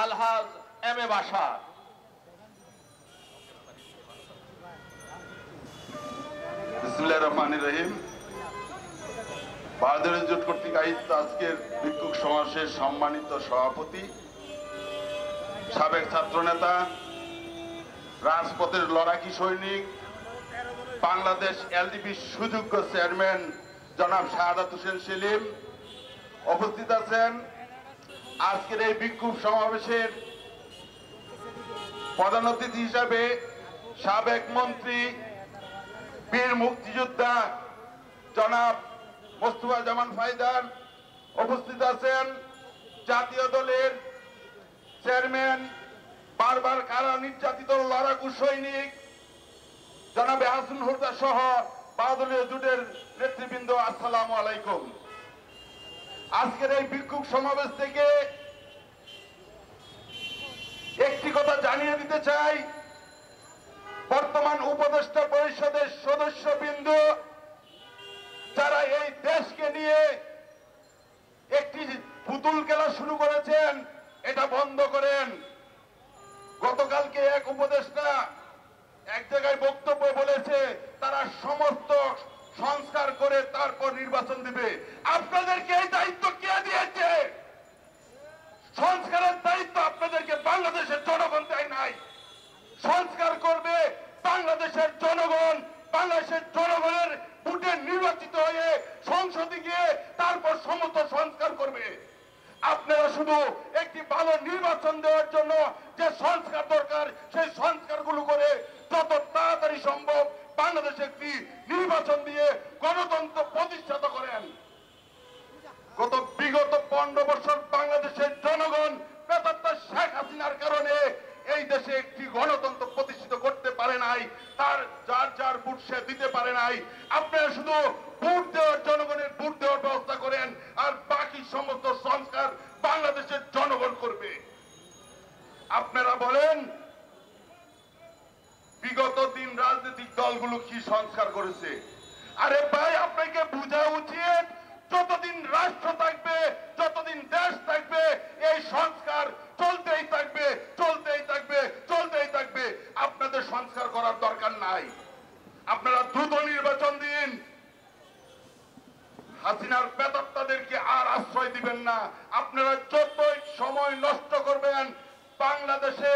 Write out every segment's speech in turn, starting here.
Alhaj M A Basha. বিসমিল্লাহির রহমানির রহিম। বাহাদুর জোট কর্তৃক আয়োজিত আজকের বিক্ষোভ সমাবেশের সম্মানিত সভাপতি, সাবেক ছাত্রনেতা, রাজপথের লড়াকি সৈনিক, বাংলাদেশ এলডিপির সুযোগ্য চেয়ারম্যান জনাব শাহাদাত হোসেন সেলিম উপস্থিত আছেন। আজকের এই বিক্ষোভ সমাবেশের প্রধান অতিথি হিসাবে সাবেক মন্ত্রী, বীর মুক্তিযোদ্ধা জনাব মোস্তফা জামান ফাইদার উপস্থিত আছেন। জাতীয় দলের চেয়ারম্যান, বারবার কারা নির্যাতিত লড়াকু সৈনিক জনাব হাসান হুদা সহ বাহাদুর জোটের নেতৃবৃন্দ, আসসালামু আলাইকুম। আজকের এই বিক্ষোভ সমাবেশ থেকে একটি কথা জানিয়ে দিতে চাই, বর্তমান উপদেষ্টা পরিষদের সদস্যবৃন্দ যারা এই দেশকে নিয়ে একটি পুতুল খেলা শুরু করেছেন, এটা বন্ধ করেন। গতকালকে এক উপদেষ্টা এক জায়গায় বক্তব্য বলেছে তারা সমস্ত সংস্কার করে তারপর নির্বাচন দিবে। আপনাদেরকে এই দায়িত্ব কে দিয়েছে? সংস্কারের দায়িত্ব আপনাদেরকে বাংলাদেশের জনগণ দেয় নাই। সংস্কার করবে বাংলাদেশের জনগণ। বাংলাদেশের জনগণের ভোটে নির্বাচিত হয়ে সংসদে গিয়ে তারপর সমস্ত সংস্কার করবে। আপনারা শুধু একটি ভালো নির্বাচন দেওয়ার জন্য যে সংস্কার দরকার সেই সংস্কারগুলো করে যত তাড়াতাড়ি সম্ভব বাংলাদেশে একটি নির্বাচন দিয়ে গণতন্ত্র প্রতিষ্ঠা করেন। বিগত 15 বছর বাংলাদেশের জনগণ প্রেতাত্মা শেখ হাসিনার কারণে এই দেশে একটি গণতন্ত্র প্রতিষ্ঠিত করতে পারে নাই। তার যার যার ভোট সে দিতে পারে নাই। আপনারা শুধু ভোট দেওয়ার, জনগণের ভোট দেওয়ার ব্যবস্থা করেন, আর বাকি সমস্ত সংস্কার বাংলাদেশের জনগণ করবে। আপনারা বলেন বিগত দিন রাজনৈতিক দলগুলো কি সংস্কার করেছে? আরে ভাই, আপনাকে বোঝা উচিত যতদিন রাষ্ট্র থাকবে, যতদিন দেশ থাকবে, এই সংস্কার চলতেই থাকবে, চলতেই থাকবে, চলতেই থাকবে। আপনাদের সংস্কার করার দরকার নাই। আপনারা দ্রুত নির্বাচন দিন। হাসিনার প্রেতাত্মাদেরকে আর আশ্রয় দিবেন না। আপনারা যতই সময় নষ্ট করবেন, বাংলাদেশে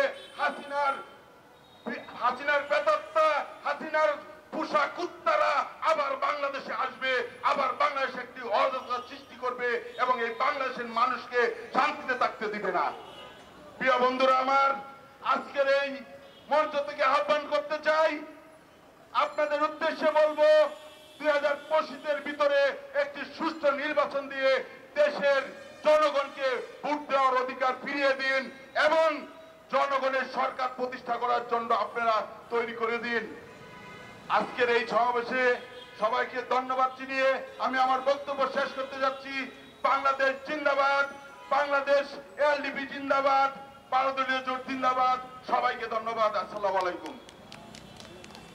হাসিনার প্রেতাত্মা, হাসিনার পোষা কুত্তারা আবার বাংলাদেশে আসবে, আবার বাংলাদেশে একটি অরাজকতা সৃষ্টি করবে এবং এই বাংলাদেশের মানুষকে শান্তিতে থাকতে দিবে না। প্রিয় বন্ধুরা আমার, আজকের এই মঞ্চ থেকে আহ্বান করতে চাই, আপনাদের উদ্দেশ্যে বলবো 2025-এর ভিতরে একটি সুষ্ঠু নির্বাচন দিয়ে দেশের জনগণকে ভোট দেওয়ার অধিকার ফিরিয়ে দিন এবং জনগণের সরকার প্রতিষ্ঠা করার জন্য আপনারা তৈরি করে দিন। আজকের এই সমাবেশে সবাইকে ধন্যবাদ জানিয়ে আমি আমার বক্তব্য শেষ করতে যাচ্ছি। বাংলাদেশ জিন্দাবাদ, বাংলাদেশ এলডিপি জিন্দাবাদ, বাহাদুর জোট জিন্দাবাদ। সবাইকে ধন্যবাদ। আসসালামু আলাইকুম।